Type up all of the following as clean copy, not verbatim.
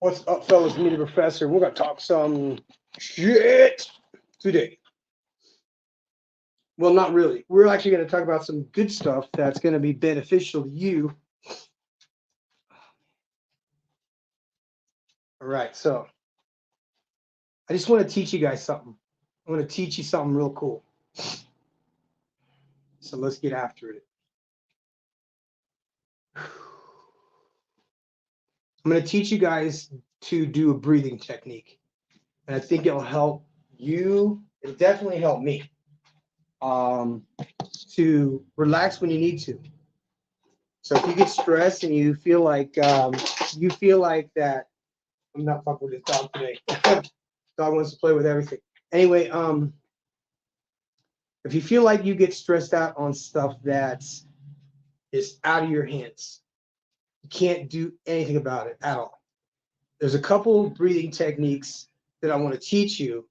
What's up, fellas? Me, the professor. We're gonna talk some shit today. Well, not really. We're actually gonna talk about some good stuff that's gonna be beneficial to you. All right. So I just want to teach you guys something. I want to teach you something real cool. So let's get after it. I'm gonna teach you guys to do a breathing technique, and I think it'll help you. It'll definitely help me. Um, to relax when you need to. So if you get stressed and you feel like that, I'm not fucking with this dog today. Dog wants to play with everything. Anyway, if you feel like you get stressed out on stuff that is out of your hands, you can't do anything about it at all. There's a couple breathing techniques that I want to teach you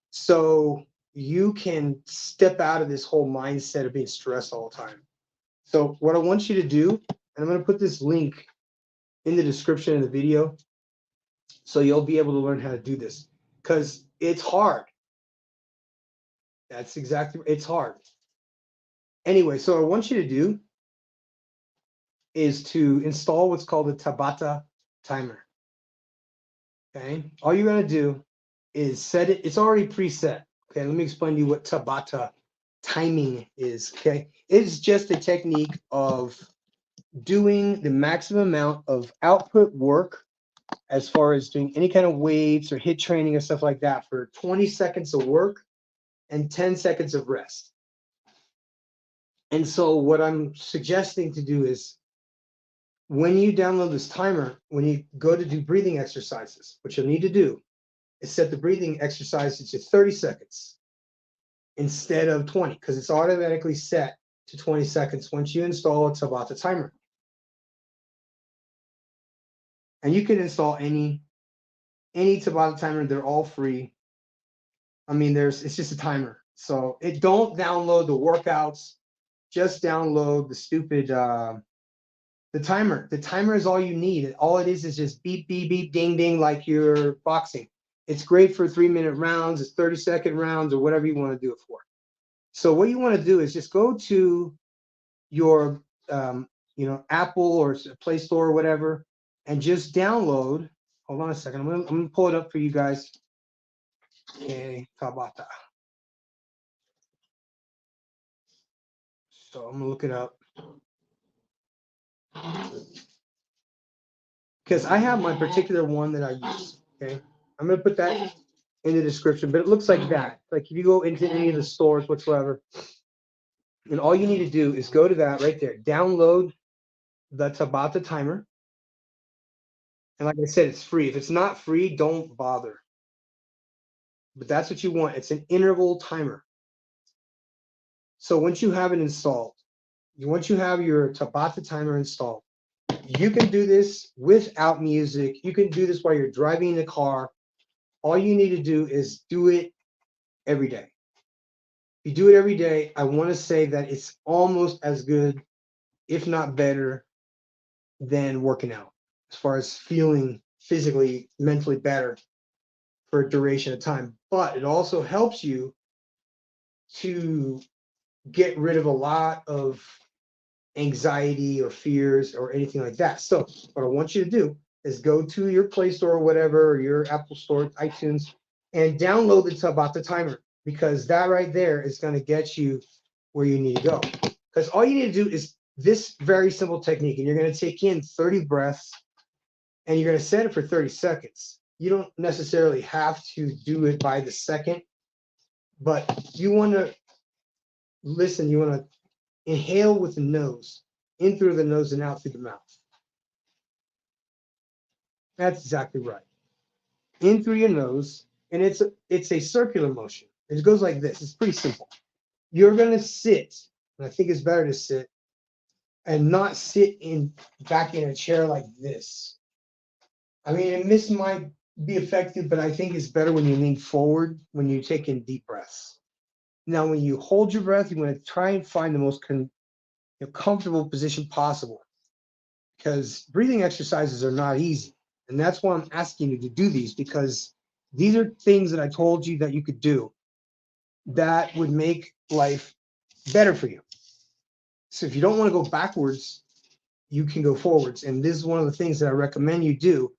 so you can step out of this whole mindset of being stressed all the time. So what I want you to do, and I'm going to put this link in the description of the video, so you'll be able to learn how to do this because it's hard. That's exactly, it's hard. Anyway, so what I want you to do is to install what's called a Tabata timer. Okay, all you're going to do is set it. It's already preset. Okay, let me explain to you what Tabata timing is. Okay, it's just a technique of doing the maximum amount of output work as far as doing any kind of weights or hit training or stuff like that for 20 seconds of work and 10 seconds of rest. And so what I'm suggesting to do is when you download this timer, when you go to do breathing exercises, what you'll need to do is set the breathing exercises to 30 seconds instead of 20, because it's automatically set to 20 seconds once you install a Tabata timer. And you can install any Tabata timer. They're all free. I mean, it's just a timer. So don't download the workouts. Just download the stupid the timer. The timer is all you need. All it is just beep, beep, beep, ding, ding, like you're boxing. It's great for 3-minute rounds. It's 30-second rounds or whatever you want to do it for. So what you want to do is just go to your Apple or Play Store or whatever, and just download. Hold on a second. I'm gonna pull it up for you guys. Okay, Tabata. So I'm gonna look it up because I have my particular one that I use. Okay, I'm gonna put that in the description, but it looks like that. Like if you go into any of the stores whatsoever, and all you need to do is go to that right there, download the Tabata timer. And like I said, it's free. If it's not free, don't bother. But that's what you want. It's an interval timer. So once you have it installed, once you have your Tabata timer installed, you can do this without music. You can do this while you're driving the car. All you need to do is do it every day. If you do it every day, I want to say that it's almost as good, if not better, than working out as far as feeling physically, mentally better for a duration of time. But it also helps you to get rid of a lot of anxiety or fears or anything like that. So what I want you to do is go to your Play Store or whatever, or your Apple Store, iTunes, and download the Tabata timer, because that right there is going to get you where you need to go. Because all you need to do is this very simple technique, and you're going to take in 30 breaths, and you're going to set it for 30 seconds. You don't necessarily have to do it by the second, but you want to listen, you want to inhale with the nose, in through the nose and out through the mouth. That's exactly right. In through your nose, and it's a circular motion. It goes like this. It's pretty simple. You're going to sit, and I think it's better to sit, and not sit back in a chair like this. I mean, and this might be effective, but I think it's better when you lean forward, when you take in deep breaths. Now, when you hold your breath, you want to try and find the most comfortable position possible, because breathing exercises are not easy. And that's why I'm asking you to do these, because these are things that I told you that you could do that would make life better for you. So if you don't want to go backwards, you can go forwards. And this is one of the things that I recommend you do.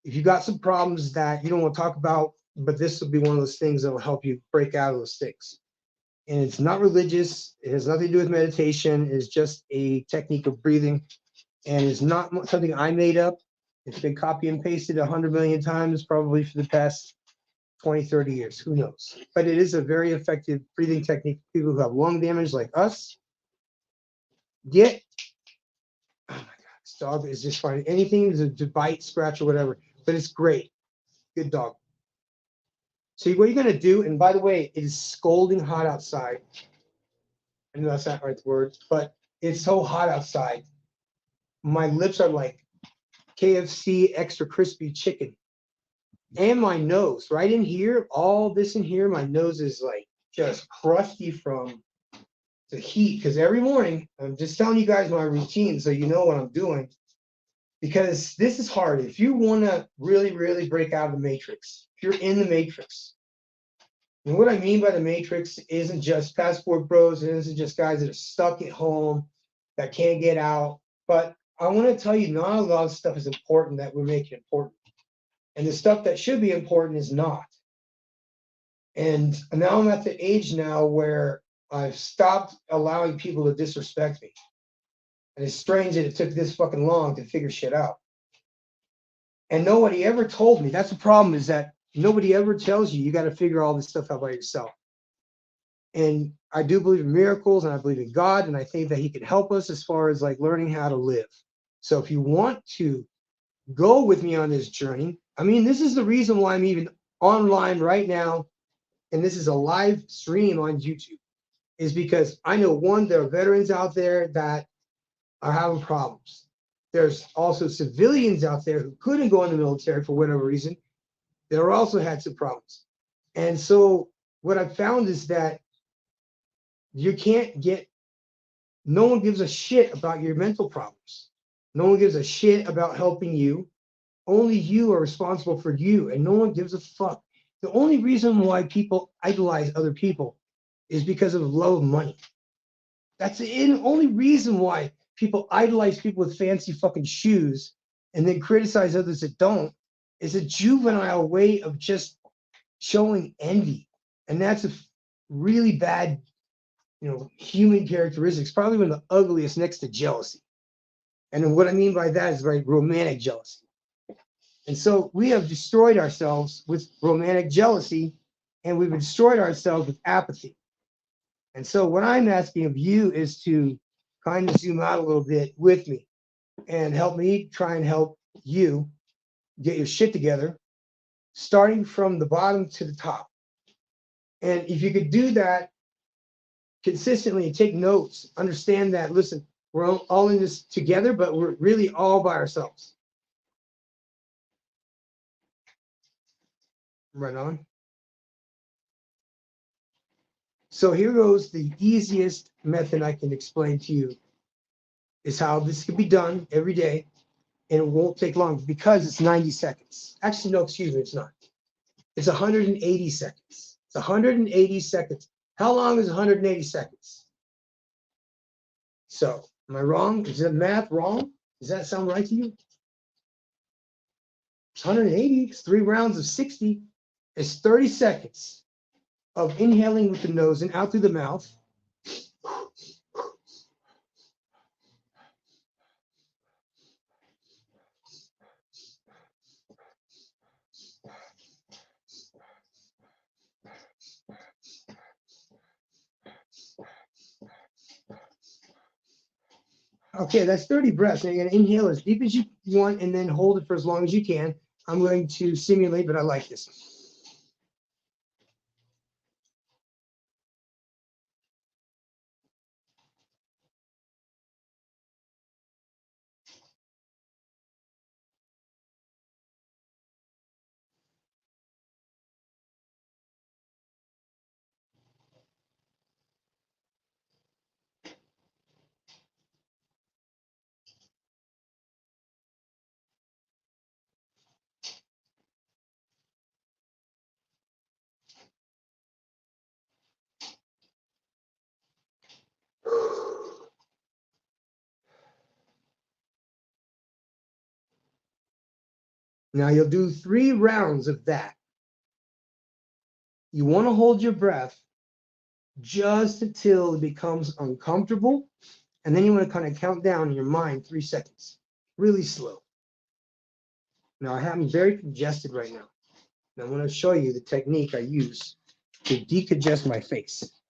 If you got some problems that you don't want to talk about, but this will be one of those things that will help you break out of those things. And it's not religious. It has nothing to do with meditation. It's just a technique of breathing. And it's not something I made up. It's been copy and pasted 100 million times, probably for the past 20, 30 years. Who knows? But it is a very effective breathing technique for people who have lung damage like us. Get, oh my God, this dog is just finding anything to bite, scratch, or whatever. But it's great. Good dog. So what you're going to do, and by the way, it is scalding hot outside. I know that's not the right word, but it's so hot outside. My lips are like KFC extra crispy chicken. And my nose, right in here, all this in here, my nose is like just crusty from the heat. Because every morning, I'm just telling you guys my routine so you know what I'm doing. Because this is hard. If you want to really, really break out of the matrix, if you're in the matrix, and what I mean by the matrix isn't just passport bros, it isn't just guys that are stuck at home that can't get out. But I want to tell you, not a lot of stuff is important that we're making important. And the stuff that should be important is not. And now I'm at the age now where I've stopped allowing people to disrespect me. And it's strange that it took this fucking long to figure shit out. And nobody ever told me. That's the problem, is that nobody ever tells you got to figure all this stuff out by yourself. And I do believe in miracles, and I believe in God, and I think that he can help us as far as like learning how to live. So if you want to go with me on this journey, I mean, this is the reason why I'm even online right now, and this is a live stream on YouTube, is because I know, one, there are veterans out there that are having problems. There's also civilians out there who couldn't go in the military for whatever reason. They also had some problems. And so what I found is that you can't get, no one gives a shit about your mental problems. No one gives a shit about helping you. Only you are responsible for you, and no one gives a fuck. The only reason why people idolize other people is because of love of money. That's the only reason why people idolize people with fancy fucking shoes and then criticize others that don't, is a juvenile way of just showing envy. And that's a really bad, human characteristics, probably one of the ugliest next to jealousy. And then what I mean by that is like romantic jealousy. And so we have destroyed ourselves with romantic jealousy, and we've destroyed ourselves with apathy. And so what I'm asking of you is to kind of zoom out a little bit with me and help me try and help you get your shit together, starting from the bottom to the top. And if you could do that consistently and take notes, understand that, listen, we're all in this together, but we're really all by ourselves. Right on. So here goes the easiest method I can explain to you, is how this can be done every day, and it won't take long because it's 90 seconds. Actually, no, excuse me, it's not. It's 180 seconds. It's 180 seconds. How long is 180 seconds? So, am I wrong? Is that math wrong? Does that sound right to you? It's 180. It's 3 rounds of 60. It's 30 seconds of inhaling with the nose and out through the mouth. Okay, that's 30 breaths. Now you're going to inhale as deep as you want and then hold it for as long as you can. I'm going to simulate, but I like this. Now you'll do 3 rounds of that. You want to hold your breath just until it becomes uncomfortable. And then you want to kind of count down in your mind 3 seconds, really slow. Now I'm very congested right now. And I'm going to show you the technique I use to decongest my face.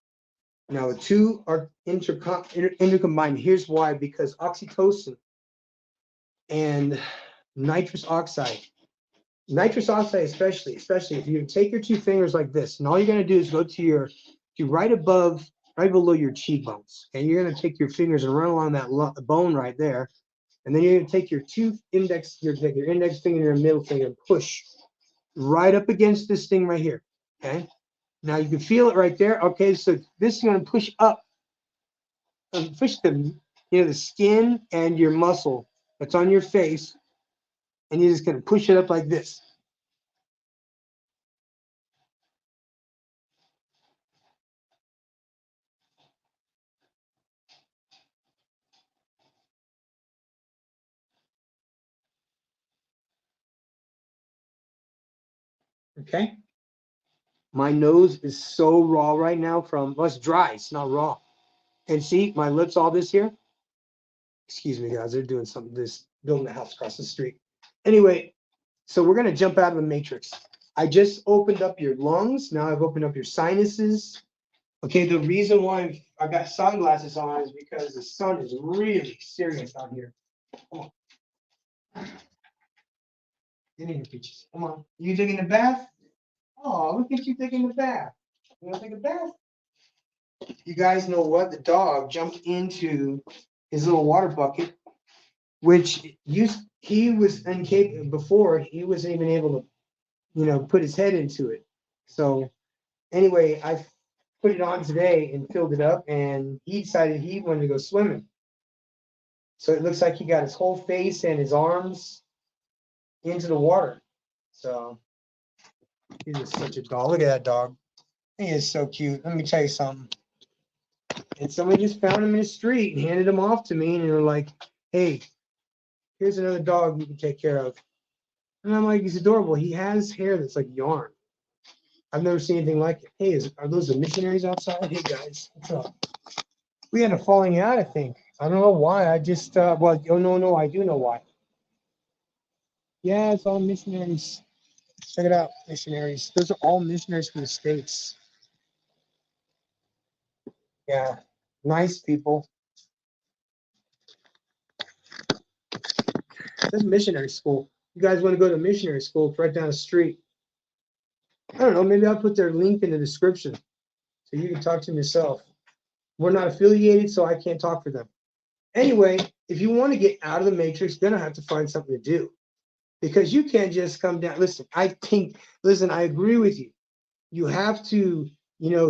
Now the 2 are intercombined. Here's why: because oxytocin and nitrous oxide especially if you take your 2 fingers like this, and all you're going to do is go to right below your cheekbones, and you're going to take your fingers and run along that bone right there, and then you're going to take your index finger and your middle finger and push right up against this thing right here. Okay, now you can feel it right there. Okay, so this is going to push up and push the skin and your muscle that's on your face, and you're just going to push it up like this. Okay, my nose is so raw right now well, it's dry, it's not raw. And see, my lips, all this here. Excuse me, guys, they're doing something, building a house across the street. Anyway, so we're going to jump out of the matrix. I just opened up your lungs. Now I've opened up your sinuses. Okay, the reason why I got sunglasses on is because the sun is really serious out here. Come on. Get in here, Peaches. Come on. You taking a bath? Oh, look at you taking a bath. You want to take a bath? You guys know what? The dog jumped into his little water bucket, which he was incapable before. He wasn't even able to, put his head into it. So anyway, I put it on today and filled it up, and he decided he wanted to go swimming. So it looks like he got his whole face and his arms into the water. So he's just such a dog. Look at that dog. He is so cute. Let me tell you something. And somebody just found him in the street and handed him off to me, and they were like, "Hey, here's another dog you can take care of." And I'm like, "He's adorable. He has hair that's like yarn. I've never seen anything like it." Hey, are those the missionaries outside? Hey guys, what's up? We had a falling out, I think. I don't know why. I just no, I do know why. Yeah, it's all missionaries. Check it out, missionaries. Those are all missionaries from the States. Yeah, nice people. This missionary school. You guys want to go to missionary school? It's right down the street. I don't know. Maybe I'll put their link in the description so you can talk to them yourself. We're not affiliated, so I can't talk for them. Anyway, if you want to get out of the matrix, you're going to have to find something to do, because you can't just come down. Listen, I agree with you. You have to,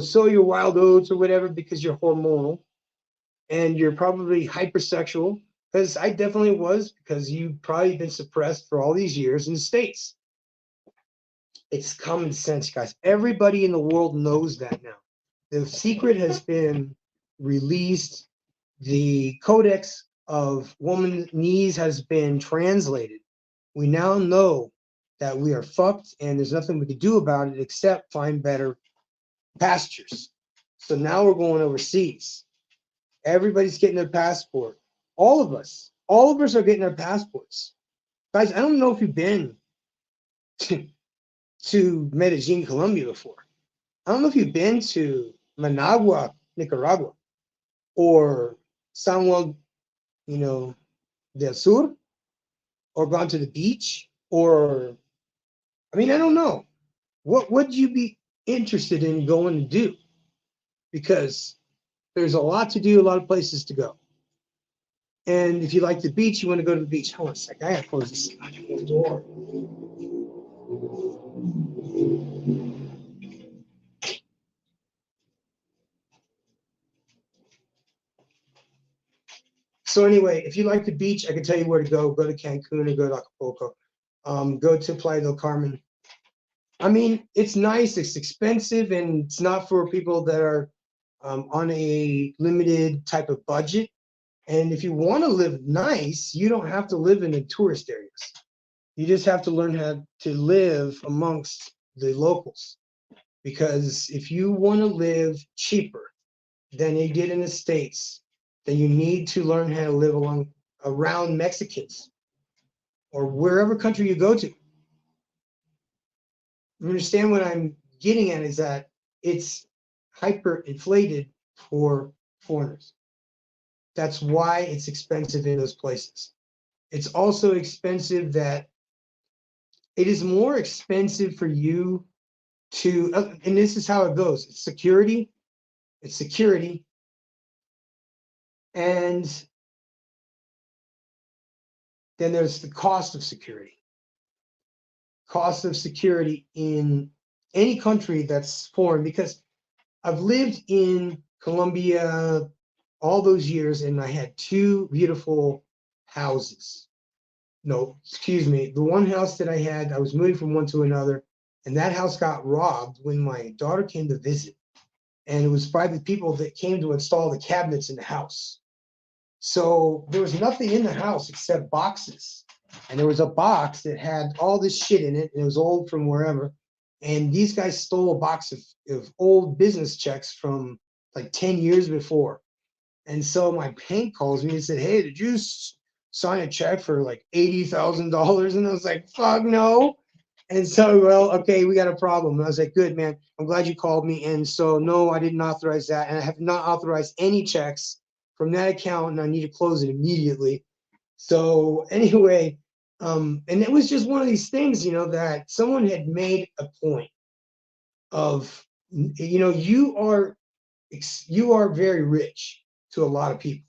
sow your wild oats or whatever because you're hormonal and you're probably hypersexual, because I definitely was, because you've probably been suppressed for all these years in the States. It's common sense, guys. Everybody in the world knows that now. The secret has been released. The Codex of Woman's Knees has been translated. We now know that we are fucked and there's nothing we can do about it except find better pastures. So now we're going overseas. Everybody's getting their passport. All of us are getting our passports. Guys, I don't know if you've been to Medellin, Colombia before. I don't know if you've been to Managua, Nicaragua, or San Juan, del Sur, or gone to the beach, or, I don't know. What would you be interested in going to do? Because there's a lot to do, a lot of places to go. And if you like the beach, you want to go to the beach. Hold on a second. I gotta close this door. So anyway, if you like the beach, I can tell you where to go. Go to Cancun or go to Acapulco. Go to Playa del Carmen. It's nice. It's expensive, and it's not for people that are on a limited type of budget. And if you want to live nice, you don't have to live in the tourist areas. You just have to learn how to live amongst the locals. Because if you want to live cheaper than you did in the States, then you need to learn how to live around Mexicans or wherever country you go to. You understand what I'm getting at is that it's hyper inflated for foreigners. That's why it's expensive in those places. It's also expensive that it is more expensive for you to, and this is how it goes. It's security, and then there's the cost of security. Cost of security in any country that's foreign, because I've lived in Colombia all those years and I had two beautiful houses. No, excuse me. The one house that I had, I was moving from one to another, and that house got robbed when my daughter came to visit. And it was by the people that came to install the cabinets in the house. So there was nothing in the house except boxes. And there was a box that had all this shit in it, and it was old from wherever. And these guys stole a box of old business checks from like 10 years before. And so my bank calls me and said, "Hey, did you sign a check for like $80,000? And I was like, "Fuck no." And so, well, okay, we got a problem. And I was like, "Good, man. I'm glad you called me." And so, no, I didn't authorize that. And I have not authorized any checks from that account, and I need to close it immediately. So anyway, and it was just one of these things, that someone had made a point of, you are very rich to a lot of people.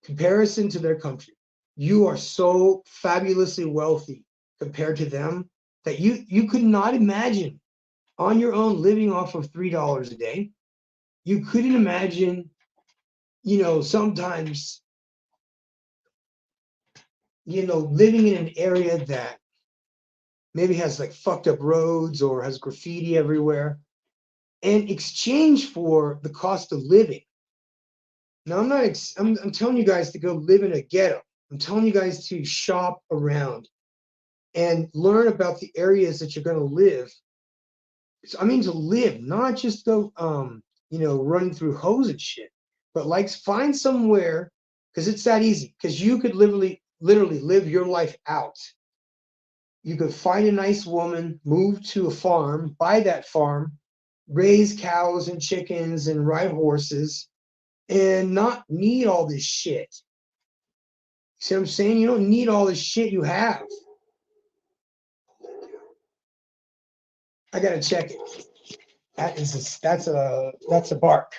Comparison to their country, you are so fabulously wealthy compared to them that you could not imagine on your own living off of $3 a day. You couldn't imagine, sometimes, living in an area that maybe has like fucked up roads or has graffiti everywhere, in exchange for the cost of living. Now, I'm telling you guys to go live in a ghetto. I'm telling you guys to shop around and learn about the areas that you're going to live. So, I mean, to live, not just go, running through hoes and shit, but like find somewhere, because it's that easy. Because you could literally live your life out. You could find a nice woman, move to a farm, buy that farm, raise cows and chickens and ride horses, and not need all this shit. See what I'm saying? You don't need all this shit you have. I gotta check it. That's a bark.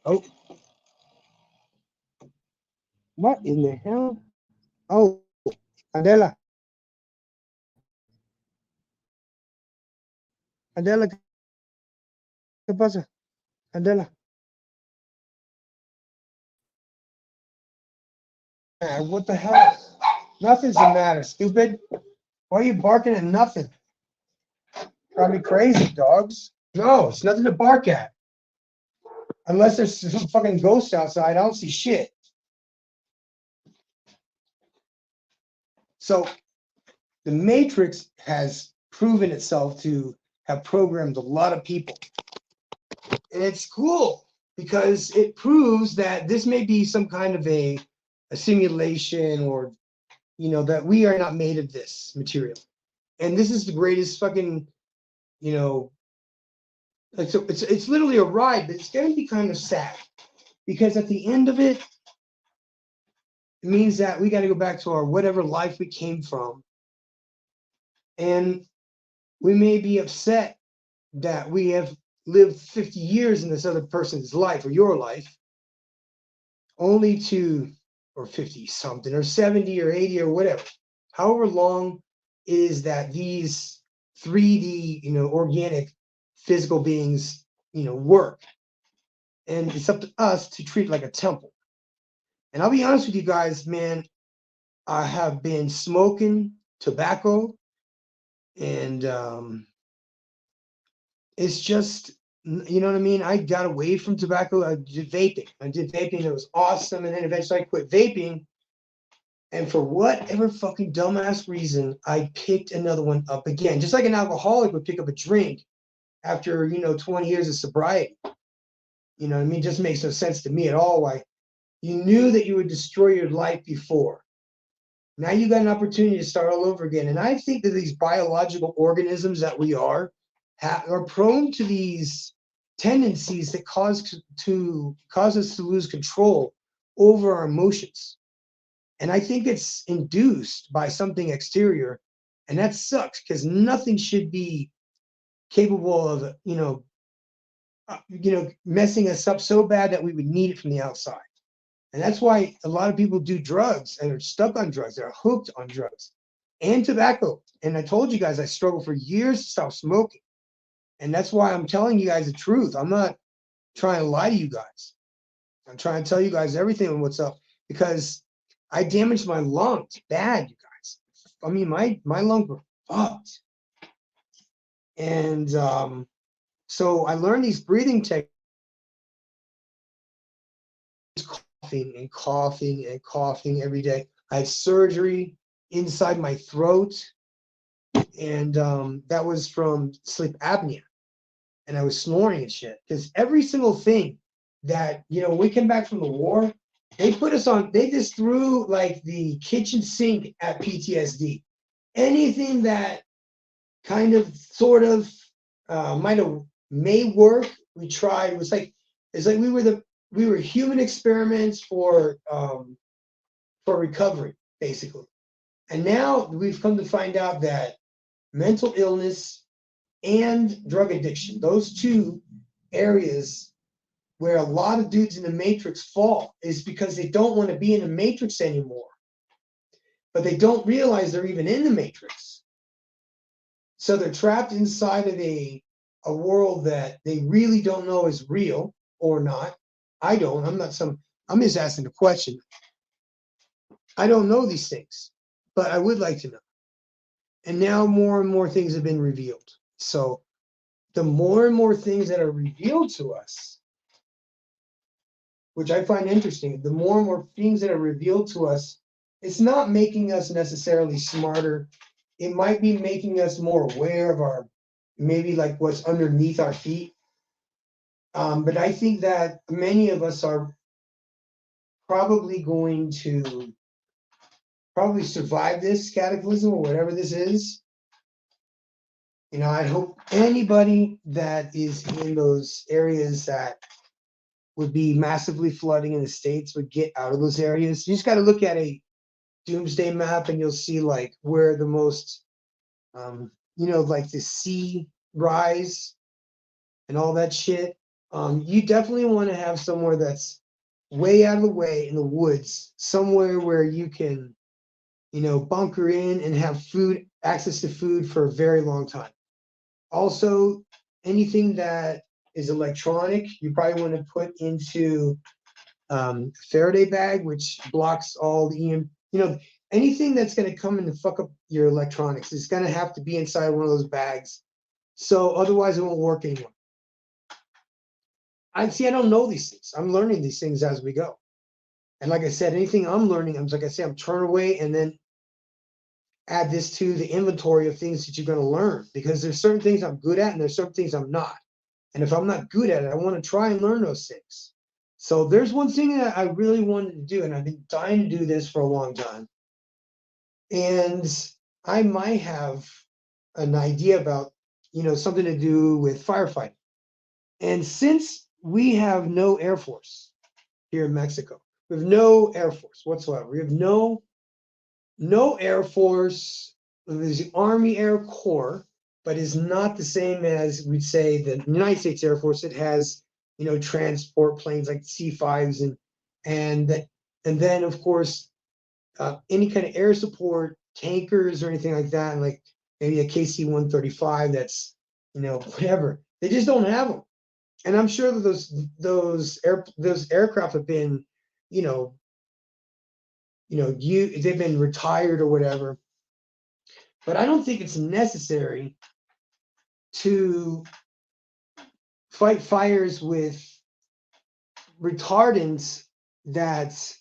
Oh, what in the hell? Oh, Adela. Adela, ¿qué pasa? Adela. What the hell? Nothing's the matter, stupid. Why are you barking at nothing? Drive me crazy, dogs. No, it's nothing to bark at. Unless there's some fucking ghost outside, I don't see shit. So the Matrix has proven itself to have programmed a lot of people. And it's cool because it proves that this may be some kind of a simulation, or, that we are not made of this material. And this is the greatest fucking, like, so it's literally a ride, but it's going to be kind of sad because at the end of it, it means that we got to go back to our whatever life we came from. And we may be upset that we have lived 50 years in this other person's life or your life, only to, or 50 something, or 70 or 80 or whatever, however long it is that these 3D, organic physical beings, work. And it's up to us to treat it like a temple. And I'll be honest with you guys, man, I have been smoking tobacco, and it's just, you know what I mean? I got away from tobacco. I did vaping. It was awesome. And then eventually I quit vaping. And for whatever fucking dumbass reason, I picked another one up again, just like an alcoholic would pick up a drink after, 20 years of sobriety. You know what I mean? It just makes no sense to me at all why you knew that you would destroy your life before. Now you got an opportunity to start all over again. And I think that these biological organisms that we are prone to these tendencies that cause us to lose control over our emotions. And I think it's induced by something exterior. And that sucks because nothing should be capable of, messing us up so bad that we would need it from the outside. And that's why a lot of people do drugs and are stuck on drugs. They're hooked on drugs and tobacco. And I told you guys I struggled for years to stop smoking. And that's why I'm telling you guys the truth. I'm not trying to lie to you guys. I'm trying to tell you guys everything and what's up because I damaged my lungs bad, you guys. I mean, my lungs were fucked. And so I learned these breathing techniques, coughing and coughing and coughing every day. I had surgery inside my throat, and that was from sleep apnea. And I was snoring and shit because every single thing that, when we came back from the war, they just threw like the kitchen sink at PTSD. Anything that kind of sort of may work, we tried. It's like we were human experiments for recovery, basically. And now we've come to find out that mental illness and drug addiction, those two areas where a lot of dudes in the matrix fall, is because they don't want to be in the matrix anymore. But they don't realize they're even in the matrix. So they're trapped inside of a world that they really don't know is real or not. I don't. I'm just asking the question. I don't know these things, but I would like to know. And now more and more things have been revealed. So the more and more things that are revealed to us, which I find interesting, the more and more things that are revealed to us, it's not making us necessarily smarter. It might be making us more aware of maybe like what's underneath our feet. But I think that many of us are probably going to survive this cataclysm or whatever this is. I hope anybody that is in those areas that would be massively flooding in the States would get out of those areas. You just got to look at a doomsday map and you'll see like where the most, like the sea rise and all that shit. You definitely want to have somewhere that's way out of the way in the woods, somewhere where you can, bunker in and have access to food for a very long time. Also, anything that is electronic, you probably want to put into Faraday bag, which blocks all the anything that's going to come in and fuck up your electronics is going to have to be inside one of those bags. So otherwise it won't work anymore. I don't know these things. I'm learning these things as we go. And like I said, anything I'm learning, I'm turn away and then add this to the inventory of things that you're going to learn, because there's certain things I'm good at and there's certain things I'm not. And if I'm not good at it, I want to try and learn those things. So there's one thing that I really wanted to do, and I've been dying to do this for a long time. And I might have an idea about, something to do with firefighting. And since we have no Air Force here in Mexico, we have no Air Force whatsoever. We have no Air Force. There's the Army Air Corps, but is not the same as we'd say the United States Air Force. It has, transport planes like C-5s and then of course any kind of air support tankers or anything like that, and like maybe a KC-135 that's, whatever. They just don't have them. And I'm sure that those aircraft have been, they've been retired or whatever. But I don't think it's necessary to fight fires with retardants that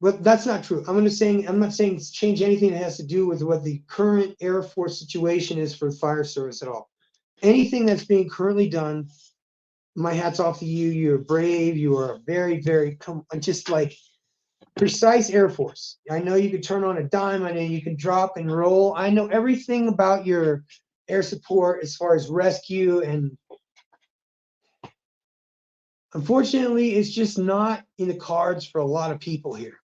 Well, that's not true. I'm not saying change anything that has to do with what the current Air Force situation is for the fire service at all. Anything that's being currently done, my hat's off to you. You're brave. You are very, very just like precise Air Force. I know you can turn on a dime. I know you can drop and roll. I know everything about your air support as far as rescue, and unfortunately, it's just not in the cards for a lot of people here.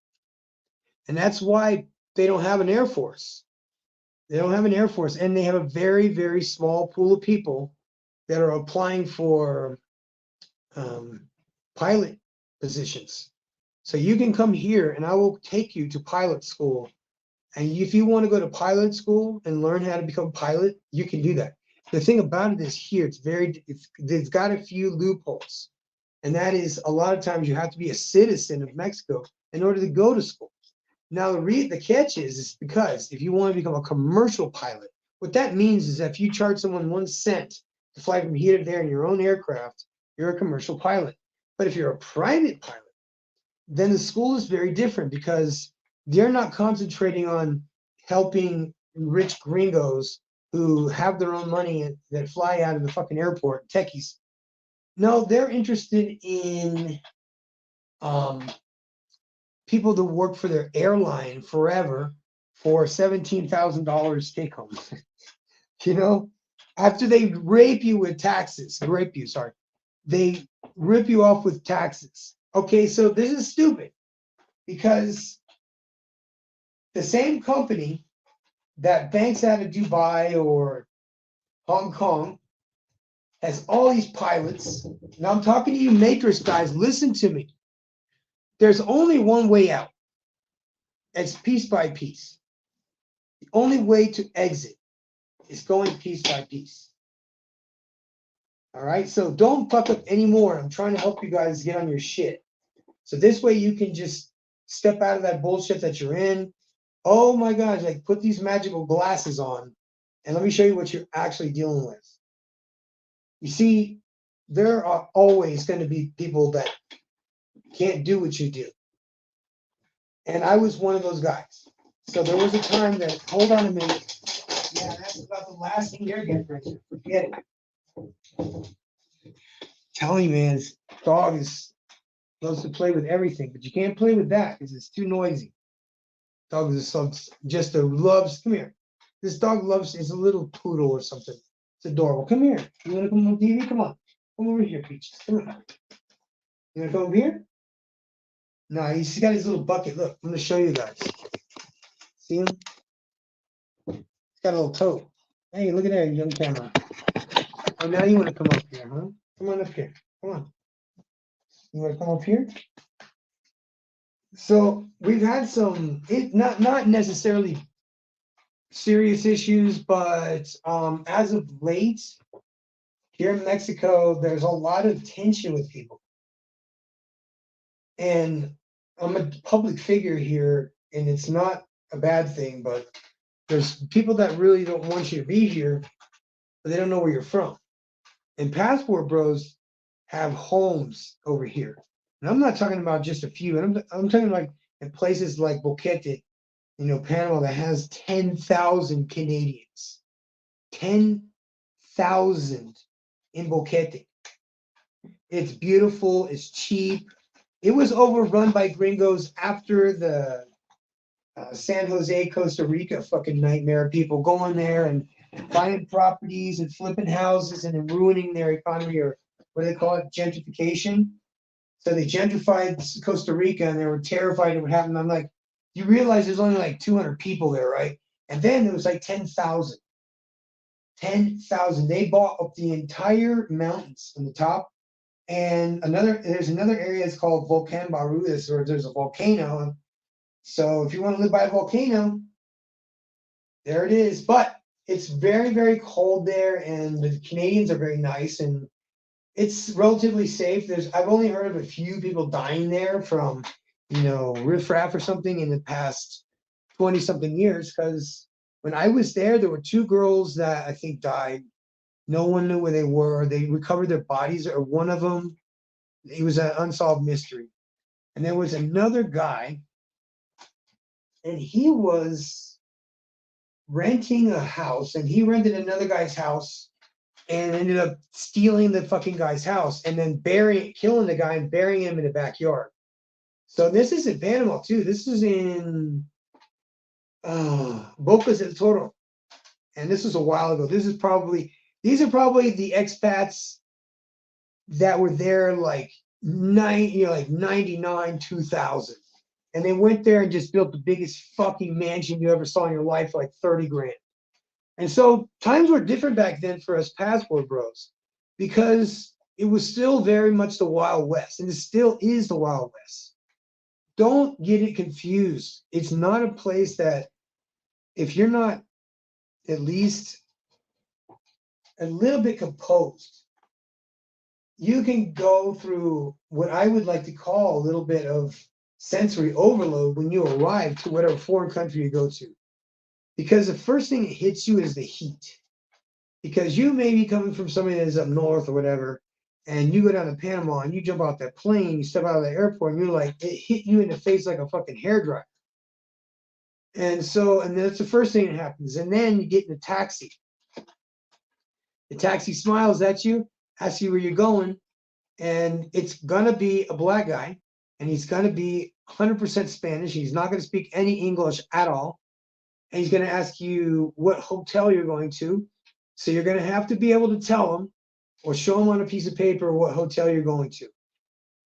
And that's why they don't have an Air Force. They don't have an Air Force, and they have a very, very small pool of people that are applying for pilot positions. So you can come here and I will take you to pilot school. And if you want to go to pilot school and learn how to become a pilot, you can do that. The thing about it is here, it's got a few loopholes. And that is a lot of times you have to be a citizen of Mexico in order to go to school. Now, the catch is because if you want to become a commercial pilot, what that means is that if you charge someone 1 cent to fly from here to there in your own aircraft, you're a commercial pilot. But if you're a private pilot, then the school is very different because they're not concentrating on helping rich gringos who have their own money that fly out of the fucking airport, techies. No, they're interested in people to work for their airline forever for $17,000 take home. You know, after they rape you with taxes, they rip you off with taxes. Okay, so this is stupid because the same company that banks out of Dubai or Hong Kong has all these pilots. Now I'm talking to you matrix guys, listen to me. There's only one way out. It's piece by piece. The only way to exit is going piece by piece. All right, so don't fuck up anymore. I'm trying to help you guys get on your shit. So this way you can just step out of that bullshit that you're in. Oh my gosh, like put these magical glasses on and let me show you what you're actually dealing with. You see, there are always going to be people that can't do what you do. And I was one of those guys. So there was a time that, hold on a minute. Yeah, that's about the last thing you're getting right here. Forget it. Tell me, man, this dog loves to play with everything, but you can't play with that because it's too noisy. Dog is loves, come here. This dog is a little poodle or something. It's adorable. Come here. You want to come on TV? Come on. Come over here, Peaches. Come on. You want to come over here? No, he's got his little bucket. Look, I'm going to show you guys. See him? He's got a little toe. Hey, look at that, young camera. Oh, now you want to come up here, huh? Come on up here. Come on. You want to come up here? So we've had some, not necessarily serious issues, but as of late, here in Mexico, there's a lot of tension with people. And I'm a public figure here, and it's not a bad thing, but there's people that really don't want you to be here, but they don't know where you're from. And passport bros have homes over here. And I'm not talking about just a few. I'm talking like in places like Boquete, Panama, that has 10,000 Canadians. 10,000 in Boquete. It's beautiful. It's cheap. It was overrun by gringos after the San Jose, Costa Rica fucking nightmare. People going there and buying properties and flipping houses and then ruining their economy, or what do they call it? Gentrification. So they gentrified Costa Rica and they were terrified of what happened. I'm like, you realize there's only like 200 people there, right? And then it was like 10,000. 10,000. They bought up the entire mountains from the top. And there's another area, it's called Volcan Barudis, or there's a volcano. So if you want to live by a volcano, there it is. But it's very, very cold there, and the Canadians are very nice, and it's relatively safe. I've only heard of a few people dying there from, riffraff or something in the past 20-something years, because when I was there, there were 2 girls that I think died. No one knew where they were. They recovered their bodies, or one of them, it was an unsolved mystery. And there was another guy and he was renting a house, and he rented another guy's house and ended up stealing the fucking guy's house and then killing the guy and burying him in the backyard. So this is in Panama too. This is in Bocas del Toro, and this was a while ago. These are probably the expats that were there like 99, 2000, and they went there and just built the biggest fucking mansion you ever saw in your life, for like 30 grand. And so times were different back then for us passport bros, because it was still very much the Wild West, and it still is the Wild West. Don't get it confused. It's not a place that, if you're not at least a little bit composed, you can go through what I would like to call a little bit of sensory overload when you arrive to whatever foreign country you go to. Because the first thing that hits you is the heat. Because you may be coming from somebody that is up north or whatever, and you go down to Panama and you jump out that plane, you step out of the airport, and you're like, it hit you in the face like a fucking hairdryer. And that's the first thing that happens. And then you get in a taxi. The taxi smiles at you, asks you where you're going, and it's gonna be a black guy, and he's gonna be 100% Spanish. He's not gonna speak any English at all, and he's gonna ask you what hotel you're going to. So you're gonna have to be able to tell him or show him on a piece of paper what hotel you're going to.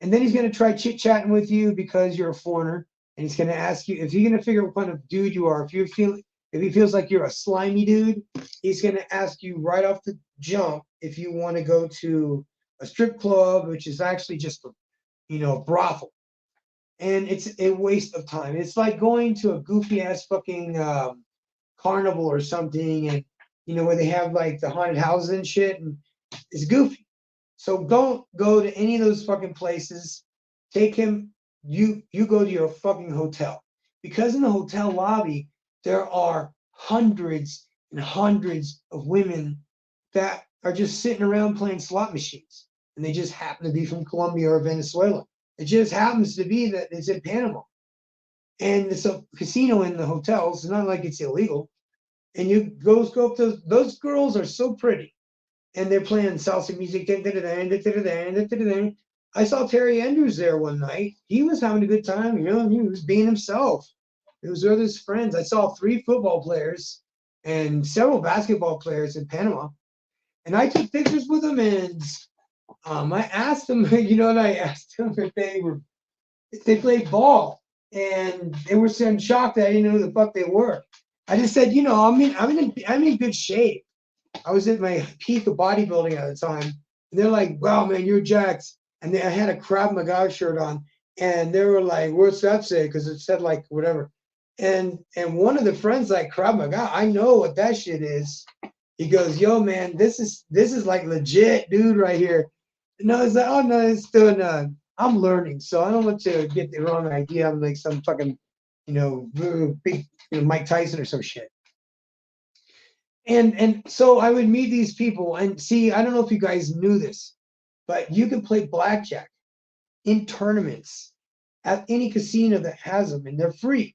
And then he's gonna try chit-chatting with you because you're a foreigner, and he's gonna ask you if you're gonna figure out what kind of dude you are. If he feels like you're a slimy dude, he's gonna ask you right off the jump if you want to go to a strip club, which is actually just a brothel, and it's a waste of time. It's like going to a goofy ass fucking carnival or something, and where they have like the haunted houses and shit, and it's goofy. So don't go to any of those fucking places. Take him. You go to your fucking hotel, because in the hotel lobby there are hundreds and hundreds of women that are just sitting around playing slot machines, and they just happen to be from Colombia or Venezuela. It just happens to be that it's in Panama, and it's a casino in the hotels. It's not like it's illegal. And you go up to those girls are so pretty, and they're playing salsa music. I saw Terry Andrews there one night. He was having a good time. He was being himself. It was with his friends. I saw 3 football players and several basketball players in Panama, and I took pictures with them. And I asked them, I asked them if they played ball, and they were so shocked that I didn't know who the fuck they were. I just said, I'm in good shape. I was at my peak of bodybuilding at the time, and they're like, "Wow, man, you're jacked." And I had a Krav Maga shirt on, and they were like, "What's that say?" Because it said like whatever. And one of the friends like, "Krav Maga, I know what that shit is." He goes, "Yo, man, this is like legit, dude, right here." And I was like, "Oh no, it's doing. I'm learning, so I don't want to get the wrong idea. I'm like some fucking, big, Mike Tyson or some shit." And so I would meet these people, and see, I don't know if you guys knew this, but you can play blackjack in tournaments at any casino that has them, and they're free.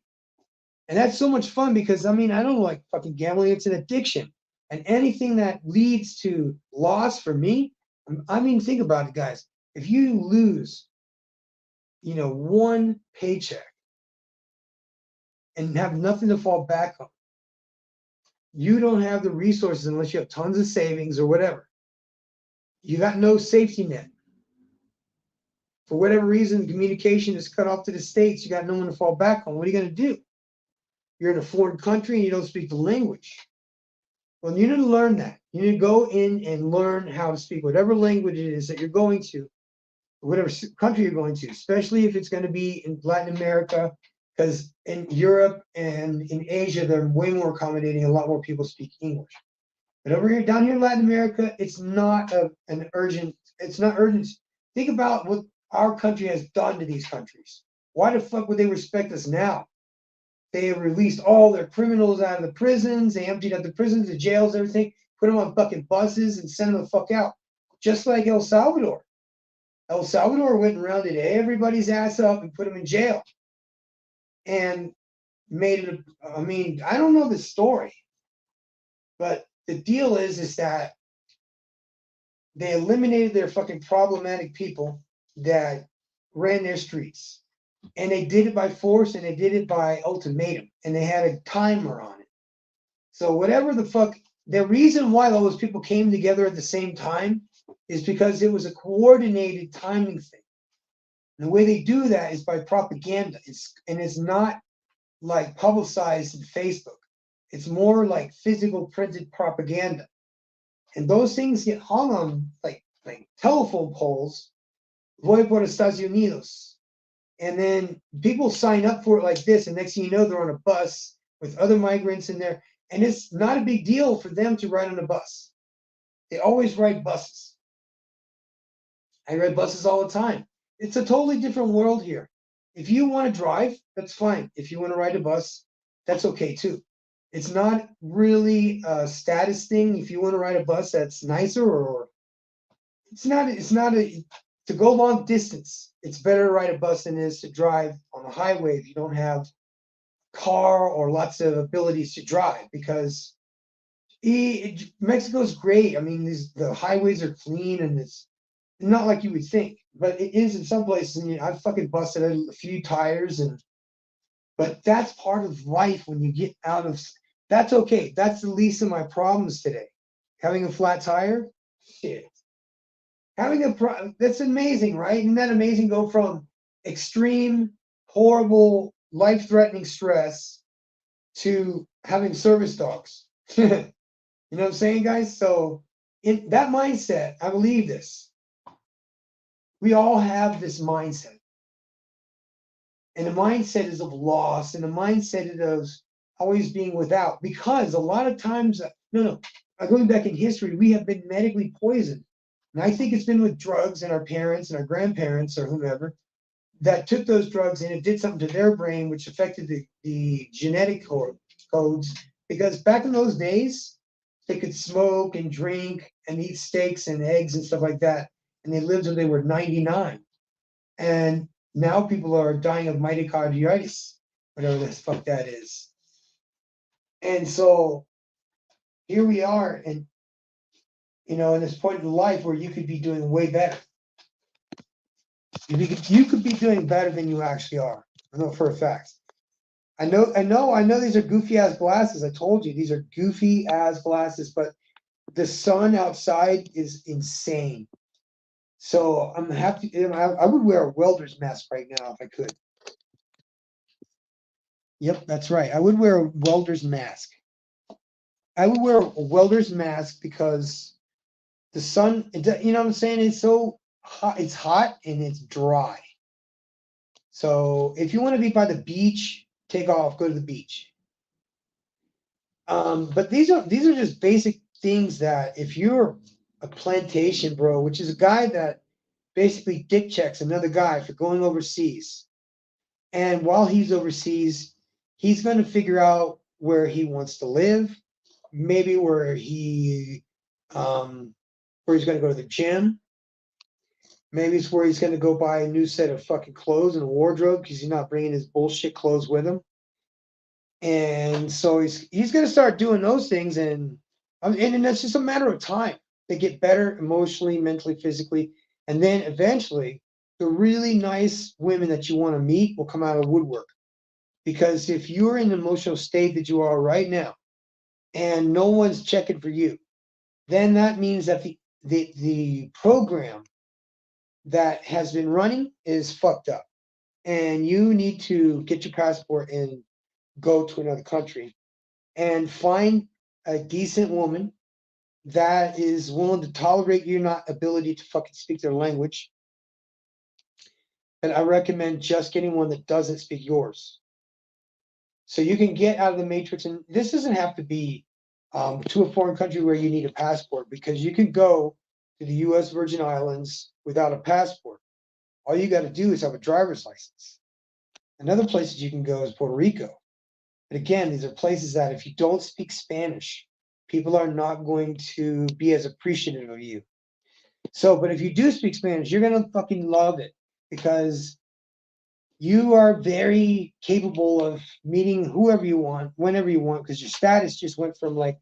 And that's so much fun because, I don't like fucking gambling. It's an addiction. And anything that leads to loss for me, think about it, guys. If you lose, one paycheck and have nothing to fall back on, you don't have the resources unless you have tons of savings or whatever. You got no safety net. For whatever reason, communication is cut off to the States. You got no one to fall back on. What are you going to do? You're in a foreign country and you don't speak the language. Well, you need to learn that. You need to go in and learn how to speak whatever language it is that you're going to, whatever country you're going to, especially if it's going to be in Latin America, because in Europe and in Asia, they're way more accommodating. A lot more people speak English. But over here, down here in Latin America, it's not it's not urgent. Think about what our country has done to these countries. Why the fuck would they respect us now? They have released all their criminals out of the prisons. They emptied out the prisons, the jails, everything, put them on fucking buses and sent them the fuck out. Just like El Salvador. El Salvador went and rounded everybody's ass up and put them in jail. And made it. I mean, I don't know the story, but the deal is that they eliminated their fucking problematic people that ran their streets. And they did it by force and they did it by ultimatum. And they had a timer on it. So whatever the fuck, the reason why all those people came together at the same time is because it was a coordinated timing thing. And the way they do that is by propaganda. It's not like publicized in Facebook. It's more like physical printed propaganda. And those things get hung on like telephone poles. Voy por Estados Unidos. And then people sign up for it like this, and next thing you know, they're on a bus with other migrants in there. And it's not a big deal for them to ride on a bus. They always ride buses. I ride buses all the time. It's a totally different world here. If you want to drive, that's fine. If you want to ride a bus, that's okay too. It's not really a status thing. If you want to ride a bus, that's nicer, or it's not to go long distance. It's better to ride a bus than it is to drive on the highway if you don't have a car or lots of abilities to drive, because Mexico's great. I mean, the highways are clean and it's not like you would think, but it is in some places. And I've fucking busted a few tires, but that's part of life when you get out of. That's okay. That's the least of my problems today. Having a flat tire, shit. That's amazing, right? Isn't that amazing? Go from extreme, horrible, life-threatening stress to having service dogs. You know what I'm saying, guys? So in that mindset, I believe this. We all have this mindset. And the mindset is of loss, and the mindset is of always being without. Because a lot of times, going back in history, we have been medically poisoned. And I think it's been with drugs and our parents and our grandparents or whomever that took those drugs and it did something to their brain, which affected the genetic codes. Because back in those days, they could smoke and drink and eat steaks and eggs and stuff like that. And they lived until they were 99. And now people are dying of myocarditis, whatever the fuck that is. And so here we are, and in this point in life where you could be doing way better. You could be doing better than you actually are. I know for a fact. I know these are goofy ass glasses. I told you these are goofy ass glasses, but the sun outside is insane. So I'm happy. I would wear a welder's mask right now if I could. Yep, that's right. I would wear a welder's mask. I would wear a welder's mask because the sun, you know what I'm saying? It's so hot. It's hot and it's dry. So if you want to be by the beach, take off, go to the beach. But these are just basic things that if you're a plantation bro, which is a guy that basically dick checks another guy for going overseas, and while he's overseas, he's going to figure out where he wants to live, maybe where he's going to go to the gym. Maybe it's where he's going to go buy a new set of fucking clothes and a wardrobe because he's not bringing his bullshit clothes with him. And so he's going to start doing those things, and that's just a matter of time. They get better emotionally, mentally, physically, and then eventually the really nice women that you want to meet will come out of woodwork. Because if you're in the emotional state that you are right now, and no one's checking for you, then that means that the program that has been running is fucked up, and you need to get your passport and go to another country and find a decent woman that is willing to tolerate your not ability to fucking speak their language. And I recommend just getting one that doesn't speak yours, so you can get out of the matrix. And this doesn't have to be to a foreign country where you need a passport, because you can go to the U.S. Virgin Islands without a passport. All you got to do is have a driver's license. Another place that you can go is Puerto Rico. But again, these are places that if you don't speak Spanish, people are not going to be as appreciative of you. So, but if you do speak Spanish, you're going to fucking love it, because You are very capable of meeting whoever you want, whenever you want, because your status just went from like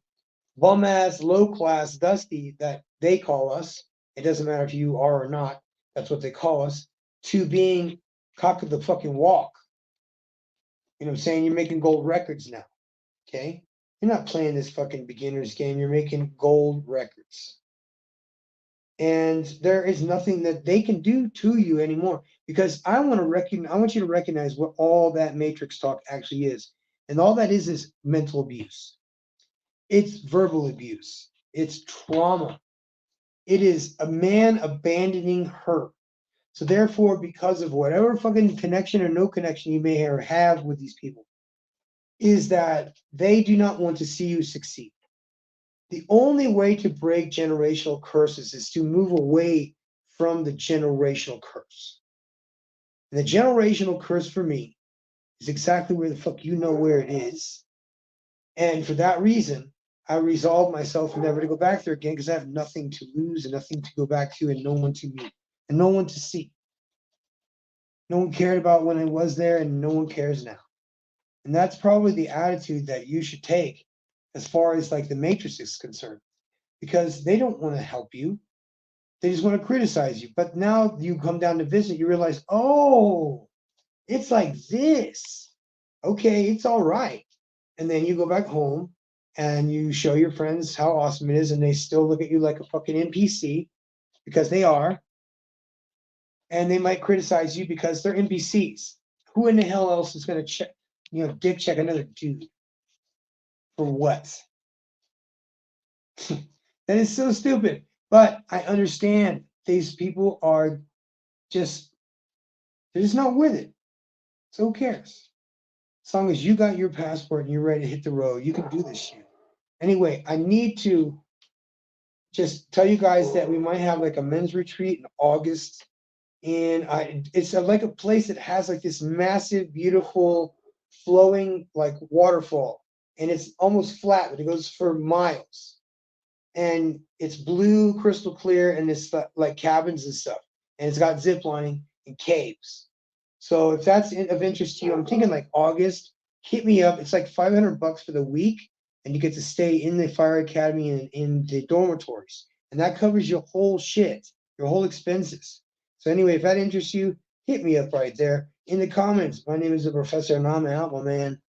bum ass, low class, dusty that they call us. It doesn't matter if you are or not. That's what they call us. To being cock of the fucking walk. You know what I'm saying? You're making gold records now. Okay? You're not playing this fucking beginner's game. You're making gold records. And there is nothing that they can do to you anymore. Because I want you to recognize what all that matrix talk actually is. And all that is mental abuse. It's verbal abuse. It's trauma. It is a man abandoning her. So therefore, because of whatever fucking connection or no connection you may have with these people, is that they do not want to see you succeed. The only way to break generational curses is to move away from the generational curse. And the generational curse for me is exactly where the fuck you know where it is. And for that reason, I resolved myself never to go back there again because I have nothing to lose and nothing to go back to and no one to meet and no one to see. No one cared about when I was there and no one cares now. And that's probably the attitude that you should take as far as like the Matrix is concerned, because they don't want to help you. They just want to criticize you. But now you come down to visit, you realize, oh, it's like this. Okay, it's all right. And then you go back home and you show your friends how awesome it is, and they still look at you like a fucking NPC because they are. And they might criticize you because they're NPCs. Who in the hell else is going to check, dick check another dude? For what? That is so stupid. But I understand these people are just, they're just not with it. So who cares? As long as you got your passport and you're ready to hit the road, you can do this shit. Anyway, I need to just tell you guys that we might have like a men's retreat in August. And it's like a place that has like this massive, beautiful, flowing like waterfall. And it's almost flat, but it goes for miles. And it's blue, crystal clear, and it's like cabins and stuff. And it's got zip lining and caves. So if that's of interest to you, I'm thinking like August. Hit me up. It's like $500 for the week, and you get to stay in the fire academy and in the dormitories, and that covers your whole shit, your whole expenses. So anyway, if that interests you, hit me up right there in the comments. My name is the Professor, and I'm out, my man.